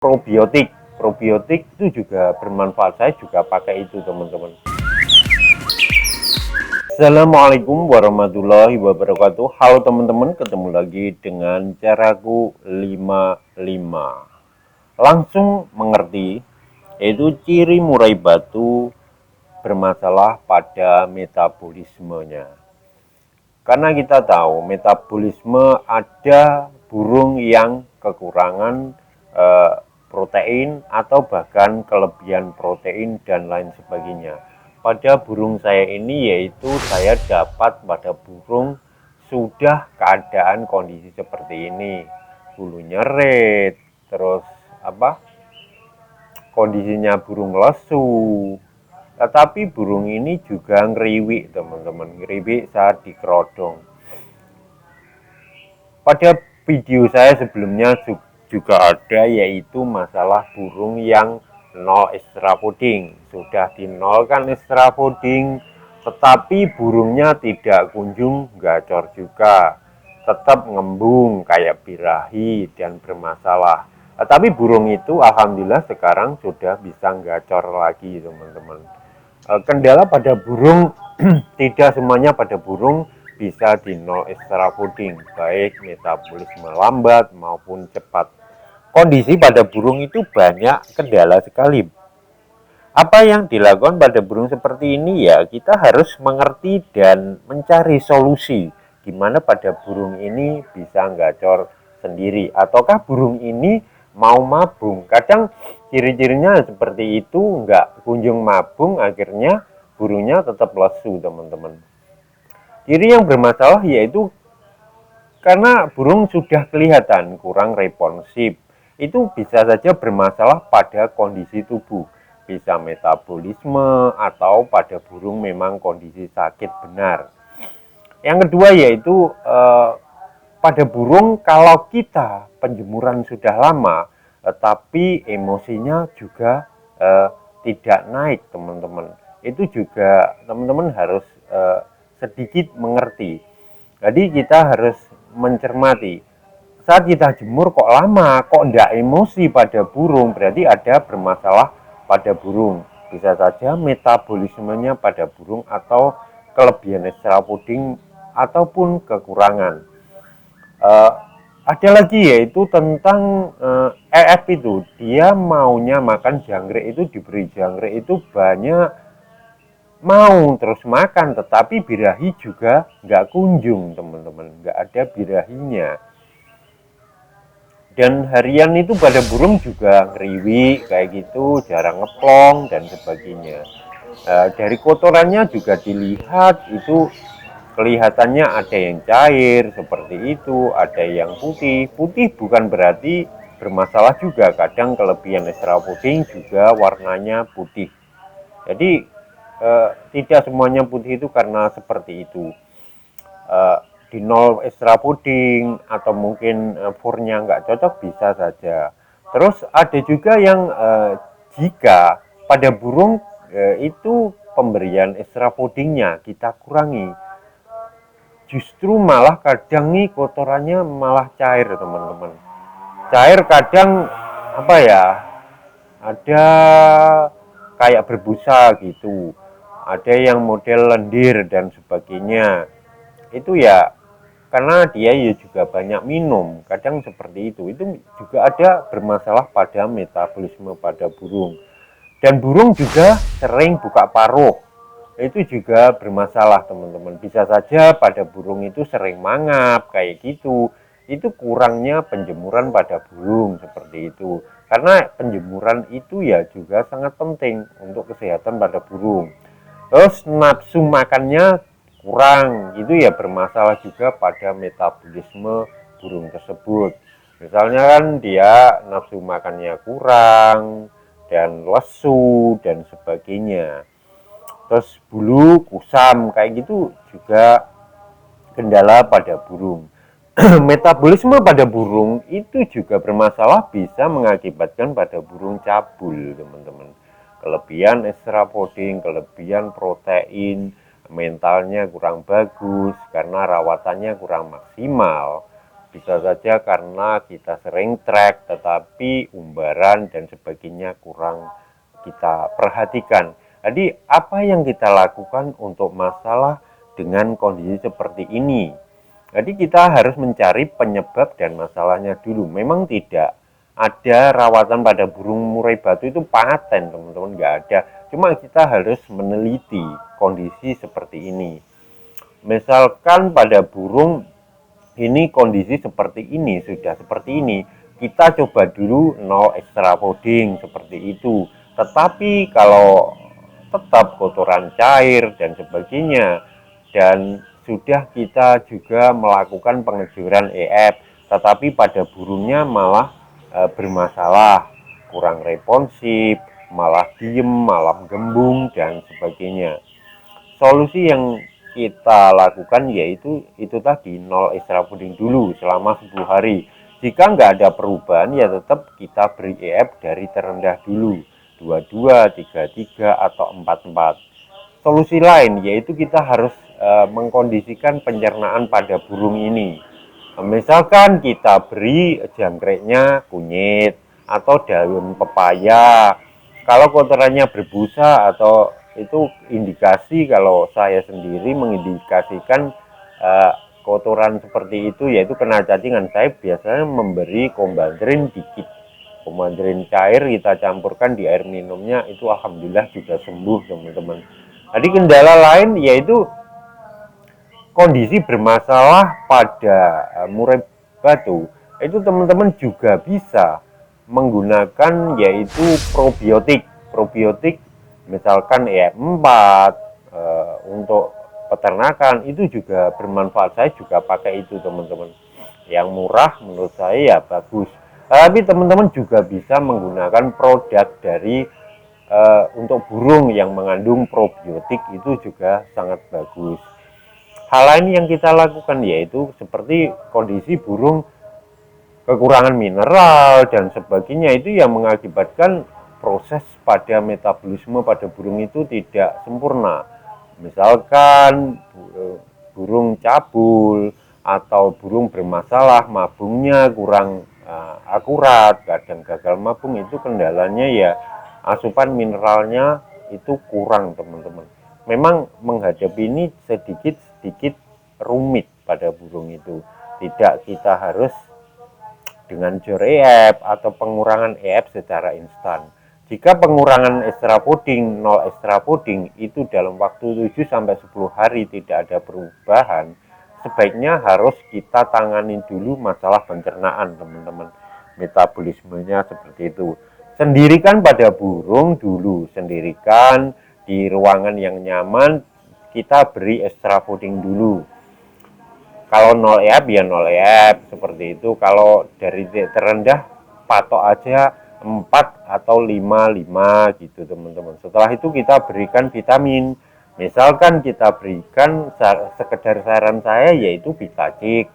Probiotik itu juga bermanfaat, saya juga pakai itu teman-teman. Assalamualaikum warahmatullahi wabarakatuh. Halo teman-teman, ketemu lagi dengan caraku 55. Langsung mengerti, yaitu ciri murai batu bermasalah pada metabolismenya. Karena kita tahu metabolisme ada burung yang kekurangan protein atau bahkan kelebihan protein dan lain sebagainya. Pada burung saya ini yaitu saya dapat pada burung sudah keadaan kondisi seperti ini, bulu nyeret, terus kondisinya burung lesu. Tetapi burung ini juga ngeriwik teman-teman, ngeriwik saat dikerodong. Pada video saya sebelumnya juga ada, yaitu masalah burung yang nol extra fooding. Sudah dinolkan extra fooding, tetapi burungnya tidak kunjung gacor juga, tetap ngembung kayak birahi dan bermasalah. Tapi burung itu alhamdulillah sekarang sudah bisa gacor lagi teman-teman. Kendala pada burung tidak semuanya pada burung bisa di nol extra fooding, baik metabolisme lambat maupun cepat. Kondisi pada burung itu banyak kendala sekali. Apa yang dilakukan pada burung seperti ini ya, kita harus mengerti dan mencari solusi gimana pada burung ini bisa gacor sendiri, ataukah burung ini mau mabung. Kadang ciri-cirinya seperti itu, nggak kunjung mabung, akhirnya burungnya tetap lesu teman-teman. Ciri yang bermasalah yaitu karena burung sudah kelihatan kurang responsif, itu bisa saja bermasalah pada kondisi tubuh, bisa metabolisme atau pada burung memang kondisi sakit benar. Yang kedua yaitu pada burung kalau kita penjemuran sudah lama, tapi emosinya juga tidak naik teman-teman, itu juga teman-teman harus sedikit mengerti. Jadi kita harus mencermati, saat kita jemur kok lama, kok enggak emosi pada burung, berarti ada bermasalah pada burung. Bisa saja metabolismenya pada burung atau kelebihan extra fooding ataupun kekurangan. Ada lagi yaitu tentang EF itu, dia maunya makan jangkrik, itu diberi jangkrik itu banyak, mau terus makan, tetapi birahi juga nggak kunjung teman-teman, nggak ada birahinya. Dan harian itu pada burung juga ngeriwi kayak gitu, jarang ngeplong dan sebagainya. Dari kotorannya juga dilihat itu kelihatannya ada yang cair seperti itu, ada yang putih. Putih bukan berarti bermasalah juga, kadang kelebihan extra fooding juga warnanya putih. Jadi tidak semuanya putih itu karena seperti itu. Di nol extra fooding atau mungkin furnya nggak cocok bisa saja. Terus ada juga yang jika pada burung itu pemberian extra foodingnya kita kurangi, justru malah kadang nih kotorannya malah cair teman-teman. Cair kadang ada kayak berbusa gitu, ada yang model lendir dan sebagainya. Itu ya karena dia ya juga banyak minum, kadang seperti itu juga ada bermasalah pada metabolisme pada burung. Dan burung juga sering buka paruh, itu juga bermasalah teman-teman. Bisa saja pada burung itu sering mangap kayak gitu, itu kurangnya penjemuran pada burung seperti itu. Karena penjemuran itu ya juga sangat penting untuk kesehatan pada burung. Terus nafsu makannya kurang, itu ya bermasalah juga pada metabolisme burung tersebut. Misalnya kan dia nafsu makannya kurang dan lesu dan sebagainya. Terus bulu kusam kayak gitu juga kendala pada burung. Metabolisme pada burung itu juga bermasalah, bisa mengakibatkan pada burung cabul teman-teman. Kelebihan extra fooding, kelebihan protein, mentalnya kurang bagus karena rawatannya kurang maksimal. Bisa saja karena kita sering trek tetapi umbaran dan sebagainya kurang kita perhatikan. Jadi apa yang kita lakukan untuk masalah dengan kondisi seperti ini? Jadi kita harus mencari penyebab dan masalahnya dulu. Memang tidak ada rawatan pada burung murai batu itu paten, teman-teman, nggak ada. Cuma kita harus meneliti kondisi seperti ini. Misalkan pada burung ini kondisi seperti ini, sudah seperti ini, kita coba dulu no extra fooding seperti itu. Tetapi kalau tetap kotoran cair dan sebagainya, dan sudah kita juga melakukan pengejuran EF, tetapi pada burungnya malah bermasalah, kurang responsif, malah diem, malah gembung dan sebagainya. Solusi yang kita lakukan yaitu itu tadi, nol extra fooding dulu selama 10 hari. Jika nggak ada perubahan ya tetap kita beri EF dari terendah dulu, 22, 33 atau 44. Solusi lain yaitu kita harus mengkondisikan pencernaan pada burung ini. Misalkan kita beri jangkriknya kunyit atau daun pepaya. Kalau kotorannya berbusa atau itu indikasi, kalau saya sendiri mengindikasikan kotoran seperti itu yaitu kena cacingan, saya biasanya memberi kombandrin dikit, kombandrin cair kita campurkan di air minumnya, itu alhamdulillah juga sembuh, teman-teman. Jadi kendala lain yaitu kondisi bermasalah pada murai batu, itu teman-teman juga bisa menggunakan yaitu probiotik misalkan EF4 untuk peternakan, itu juga bermanfaat. Saya juga pakai itu, teman-teman, yang murah menurut saya ya bagus. Tapi teman-teman juga bisa menggunakan produk dari untuk burung yang mengandung probiotik, itu juga sangat bagus. Hal lain yang kita lakukan yaitu seperti kondisi burung kekurangan mineral dan sebagainya, itu yang mengakibatkan proses pada metabolisme pada burung itu tidak sempurna. Misalkan burung cabul atau burung bermasalah, mabungnya kurang akurat, kadang gagal mabung, itu kendalanya ya asupan mineralnya itu kurang, teman-teman. Memang menghadapi ini sedikit rumit pada burung itu. Tidak kita harus dengan jor EF atau pengurangan EF secara instan. Jika pengurangan extra fooding, nol extra fooding itu dalam waktu 7 sampai 10 hari tidak ada perubahan, sebaiknya harus kita tangani dulu masalah pencernaan, teman-teman. Metabolismenya seperti itu. Sendirikan pada burung dulu, sendirikan di ruangan yang nyaman, kita beri extra fooding dulu. Kalau 0 EF ya 0 EF seperti itu. Kalau dari terendah patok aja 4 atau 5 gitu, teman-teman. Setelah itu kita berikan vitamin. Misalkan kita berikan, sekedar saran saya yaitu Vitacik.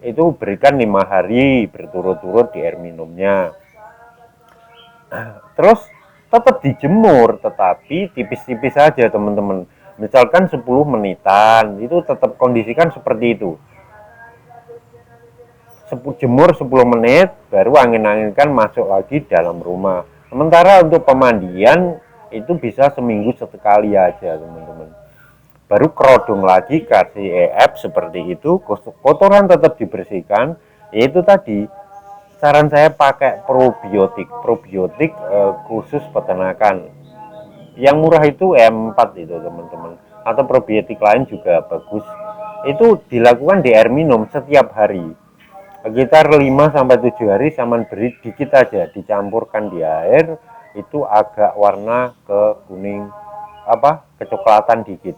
Itu berikan 5 hari berturut-turut di air minumnya. Terus tetap dijemur, tetapi tipis-tipis saja, teman-teman. Misalkan 10 menitan, itu tetap kondisikan seperti itu. Jemur 10 menit, baru angin-anginkan, masuk lagi dalam rumah. Sementara untuk pemandian itu bisa seminggu sekali aja, teman-teman. Baru kerodong lagi, kasih EF seperti itu, kotoran tetap dibersihkan. Yaitu tadi, saran saya pakai probiotik khusus peternakan. Yang murah itu E4 itu, teman-teman, atau probiotik lain juga bagus. Itu dilakukan di air minum setiap hari, sekitar 5 sampai 7 hari, sama beri dikit aja, dicampurkan di air, itu agak warna ke kuning kecoklatan dikit.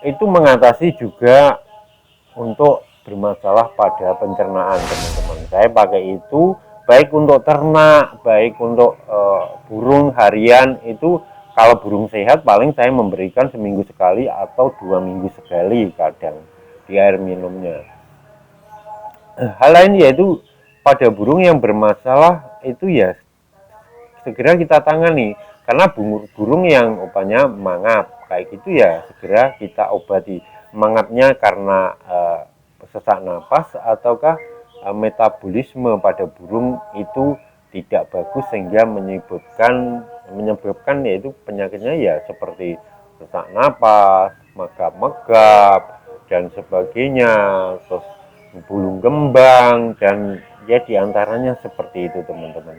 Itu mengatasi juga untuk bermasalah pada pencernaan, teman-teman. Saya pakai itu baik untuk ternak, baik untuk burung harian. Itu kalau burung sehat paling saya memberikan seminggu sekali atau 2 minggu sekali kadang di air minumnya. Hal lain yaitu pada burung yang bermasalah itu ya segera kita tangani, karena burung yang upahnya mangap kayak gitu ya segera kita obati. Mangapnya karena sesak napas ataukah metabolisme pada burung itu tidak bagus sehingga menyebabkan yaitu penyakitnya ya seperti sesak napas, megap-megap dan sebagainya, terus bulung kembang dan ya diantaranya seperti itu teman-teman.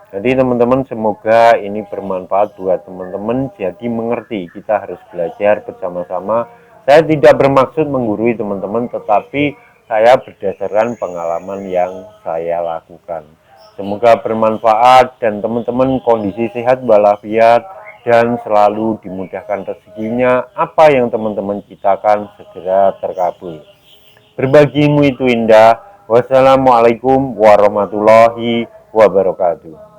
Jadi teman-teman semoga ini bermanfaat buat teman-teman, jadi mengerti kita harus belajar bersama-sama. Saya tidak bermaksud menggurui teman-teman, tetapi saya berdasarkan pengalaman yang saya lakukan. Semoga bermanfaat dan teman-teman kondisi sehat walafiat dan selalu dimudahkan rezekinya. Apa yang teman-teman citakan segera terkabul. Berbagimu itu indah. Wassalamualaikum warahmatullahi wabarakatuh.